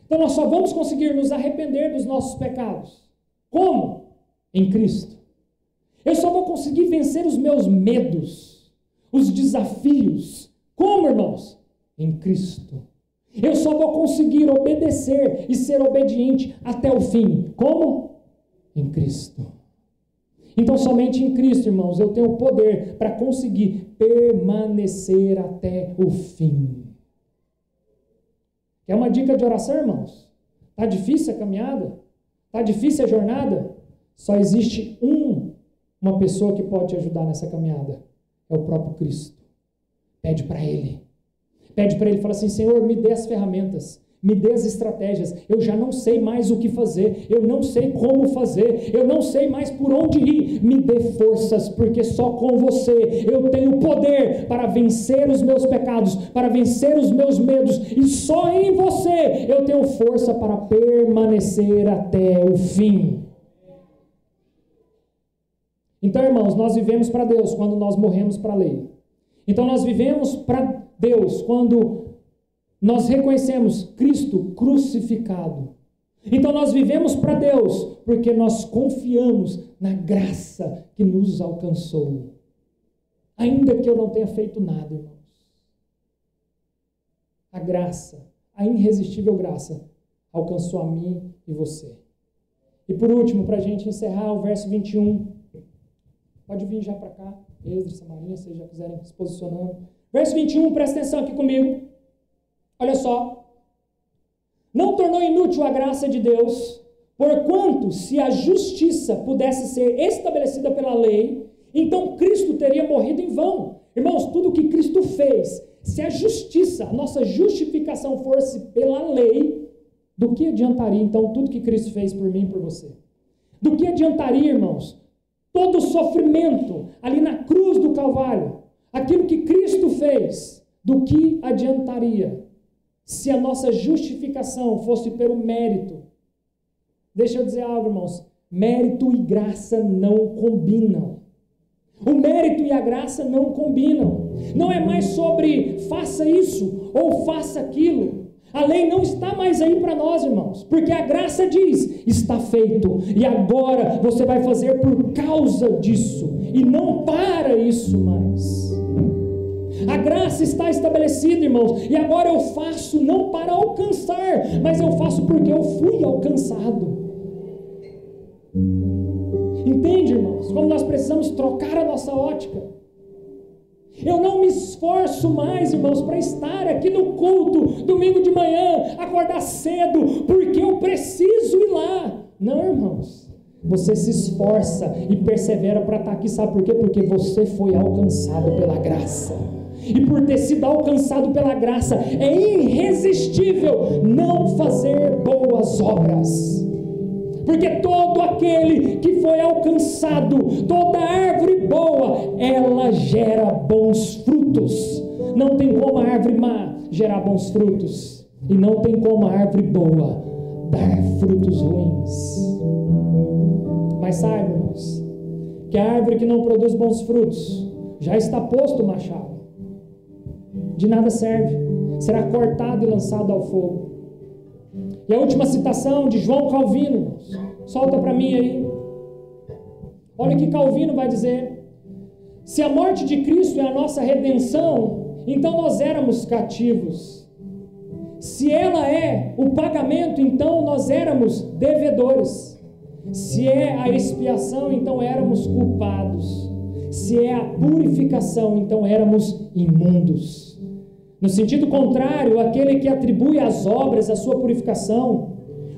Speaker 1: Então nós só vamos conseguir nos arrepender dos nossos pecados. Como? Em Cristo. Eu só vou conseguir vencer os meus medos, os desafios. Como, irmãos? Em Cristo. Eu só vou conseguir obedecer e ser obediente até o fim. Como? Em Cristo. Então somente em Cristo, irmãos, eu tenho o poder para conseguir permanecer até o fim. Quer uma dica de oração, irmãos? Está difícil a caminhada? Está difícil a jornada? Só existe uma pessoa que pode te ajudar nessa caminhada. É o próprio Cristo. Pede para Ele. Pede para Ele, fala assim: Senhor, me dê as ferramentas, me dê as estratégias. Eu já não sei mais o que fazer, eu não sei como fazer, eu não sei mais por onde ir. Me dê forças, porque só com você eu tenho poder para vencer os meus pecados, para vencer os meus medos, e só em você eu tenho força para permanecer até o fim. Então, irmãos, nós vivemos para Deus quando nós morremos para a lei. Então nós vivemos para Deus quando nós reconhecemos Cristo crucificado. Então nós vivemos para Deus porque nós confiamos na graça que nos alcançou. Ainda que eu não tenha feito nada, irmãos. A graça, a irresistível graça, alcançou a mim e você. E por último, para a gente encerrar, o verso 21. Pode vir já para cá, Esdras, Samaria, se vocês já quiserem se posicionando. Verso 21, presta atenção aqui comigo. Olha só. Não tornou inútil a graça de Deus, porquanto se a justiça pudesse ser estabelecida pela lei, então Cristo teria morrido em vão. Irmãos, tudo que Cristo fez, se a justiça, a nossa justificação fosse pela lei, do que adiantaria então tudo que Cristo fez por mim e por você? Do que adiantaria, irmãos, todo o sofrimento ali na cruz do Calvário? Aquilo que Cristo fez, do que adiantaria se a nossa justificação fosse pelo mérito? Deixa eu dizer algo, irmãos. Mérito e graça não combinam. O mérito e a graça não combinam. Não é mais sobre faça isso ou faça aquilo. A lei não está mais aí para nós, irmãos, porque a graça diz, está feito, e agora você vai fazer por causa disso, e não para isso mais. A graça está estabelecida, irmãos, e agora eu faço não para alcançar, mas eu faço porque eu fui alcançado. Entende, irmãos? Como nós precisamos trocar a nossa ótica. Eu não me esforço mais, irmãos, para estar aqui no culto, domingo de manhã, acordar cedo, porque eu preciso ir lá. Não, irmãos. Você se esforça e persevera para estar aqui, sabe por quê? Porque você foi alcançado pela graça. E por ter sido alcançado pela graça, é irresistível não fazer boas obras. Porque todo aquele que foi alcançado, toda árvore boa, ela gera bons frutos. Não tem como a árvore má gerar bons frutos. E não tem como a árvore boa dar frutos ruins. Mas saiba, irmãos, que a árvore que não produz bons frutos, já está posto o machado. De nada serve. Será cortado e lançado ao fogo. E a última citação de João Calvino, irmãos. Solta para mim aí. Olha o que Calvino vai dizer. Se a morte de Cristo é a nossa redenção, então nós éramos cativos. Se ela é o pagamento, então nós éramos devedores. Se é a expiação, então éramos culpados. Se é a purificação, então éramos imundos. No sentido contrário, aquele que atribui às obras a sua purificação,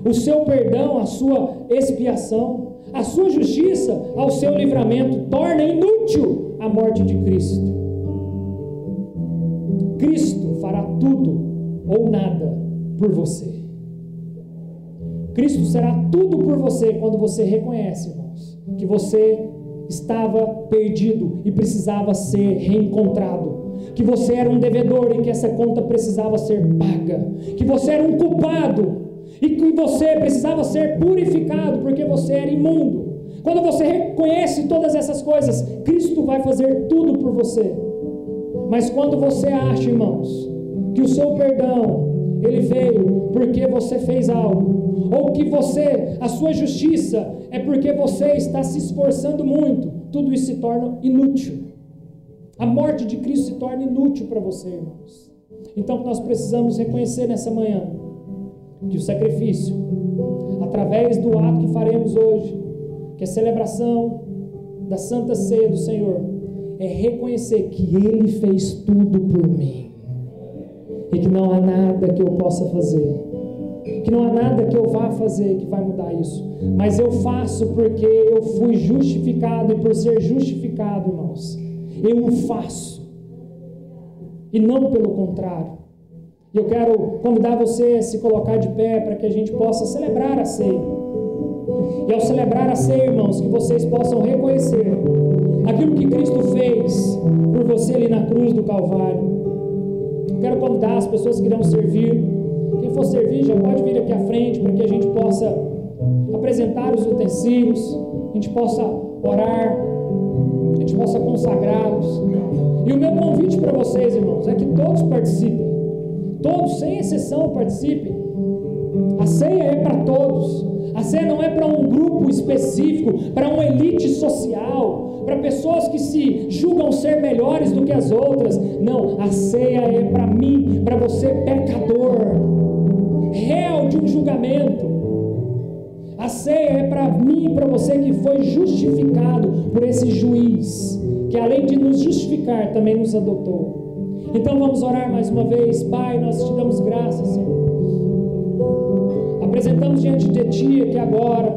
Speaker 1: o seu perdão, a sua expiação, a sua justiça ao seu livramento, torna inútil a morte de Cristo. Cristo fará tudo ou nada por você. Cristo será tudo por você quando você reconhece, irmãos, que você estava perdido e precisava ser reencontrado, que você era um devedor e que essa conta precisava ser paga, que você era um culpado e que você precisava ser purificado porque você era imundo. Quando você reconhece todas essas coisas, Cristo vai fazer tudo por você. Mas quando você acha, irmãos, que o seu perdão, ele veio porque você fez algo, ou que a sua justiça é porque você está se esforçando muito, tudo isso se torna inútil. A morte de Cristo se torna inútil para você, irmãos. Então nós precisamos reconhecer nessa manhã que o sacrifício, através do ato que faremos hoje, que é a celebração da Santa Ceia do Senhor, é reconhecer que Ele fez tudo por mim e que não há nada que eu possa fazer, que não há nada que eu vá fazer que vai mudar isso, mas eu faço porque eu fui justificado, e por ser justificado, irmãos, eu o faço e não pelo contrário. E eu quero convidar você a se colocar de pé para que a gente possa celebrar a ceia. E ao celebrar a ceia, irmãos, que vocês possam reconhecer aquilo que Cristo fez por você ali na cruz do Calvário. Eu quero convidar as pessoas que irão servir. Quem for servir já pode vir aqui à frente para que a gente possa apresentar os utensílios, a gente possa orar, a gente possa consagrá-los. E o meu convite para vocês, irmãos, é que todos participem. Todos, sem exceção, participem. A ceia é para todos. A ceia não é para um grupo específico, para uma elite social, para pessoas que se julgam ser melhores do que as outras. Não, a ceia é para mim, para você pecador, réu de um julgamento. A ceia é para mim e para você que foi justificado por esse juiz, que além de nos justificar, também nos adotou. Então vamos orar mais uma vez. Pai, nós te damos graças, Senhor. Apresentamos diante de Ti aqui agora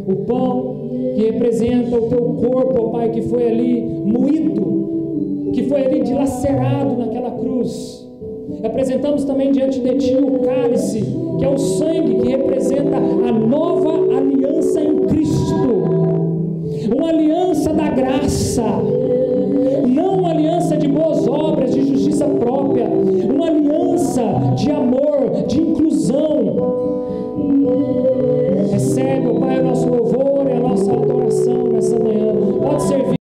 Speaker 1: o pão que representa o Teu corpo, ó Pai, que foi ali moído, que foi ali dilacerado naquela cruz. Apresentamos também diante de Ti o cálice, que é o sangue que representa a nova aliança em Cristo, uma aliança da graça, não uma aliança de boas obras, de justiça própria, uma aliança de amor,